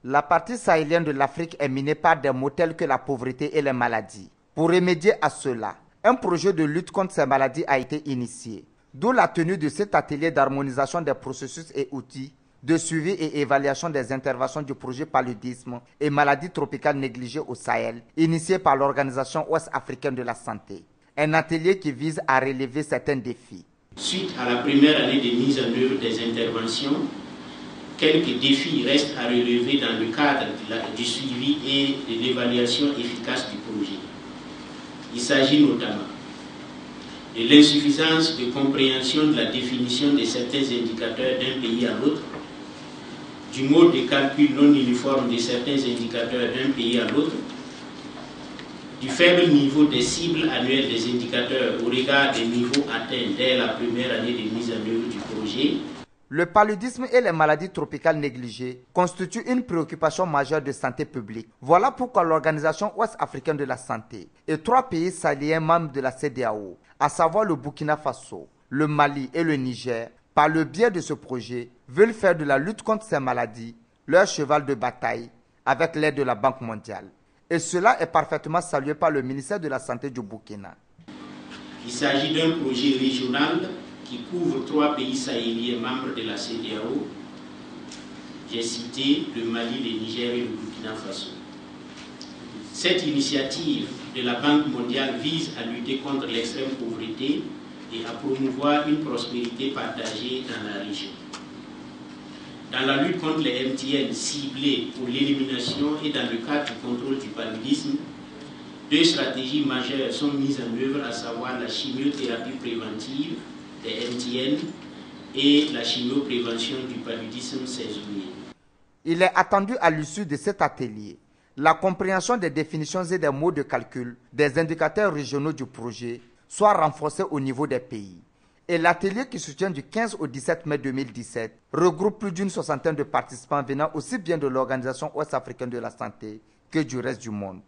La partie sahélienne de l'Afrique est minée par des maux tels que la pauvreté et les maladies. Pour remédier à cela, un projet de lutte contre ces maladies a été initié, d'où la tenue de cet atelier d'harmonisation des processus et outils de suivi et évaluation des interventions du projet paludisme et maladies tropicales négligées au Sahel, initié par l'Organisation ouest-africaine de la santé. Un atelier qui vise à relever certains défis. Suite à la première année de mise en œuvre des interventions, quelques défis restent à relever dans le cadre du suivi et de l'évaluation efficace du projet. Il s'agit notamment de l'insuffisance de compréhension de la définition de certains indicateurs d'un pays à l'autre, du mode de calcul non uniforme de certains indicateurs d'un pays à l'autre, du faible niveau des cibles annuelles des indicateurs au regard des niveaux atteints dès la première année de mise en œuvre du projet. Le paludisme et les maladies tropicales négligées constituent une préoccupation majeure de santé publique. Voilà pourquoi l'Organisation ouest-africaine de la santé et 3 pays sahéliens membres de la CEDEAO, à savoir le Burkina Faso, le Mali et le Niger, par le biais de ce projet, veulent faire de la lutte contre ces maladies leur cheval de bataille avec l'aide de la Banque mondiale. Et cela est parfaitement salué par le ministère de la Santé du Burkina. Il s'agit d'un projet régional qui couvre 3 pays sahéliens membres de la CEDEAO. J'ai cité le Mali, le Niger et le Burkina Faso. Cette initiative de la Banque mondiale vise à lutter contre l'extrême pauvreté et à promouvoir une prospérité partagée dans la région. Dans la lutte contre les MTN ciblées pour l'élimination et dans le cadre du contrôle du paludisme, 2 stratégies majeures sont mises en œuvre, à savoir la chimiothérapie préventive des MTN et la chimioprévention du paludisme saisonnier. Il est attendu à l'issue de cet atelier la compréhension des définitions et des modes de calcul des indicateurs régionaux du projet soit renforcée au niveau des pays. Et l'atelier qui se tient du 15 au 17 mai 2017 regroupe plus d'une soixantaine de participants venant aussi bien de l'Organisation ouest-africaine de la santé que du reste du monde.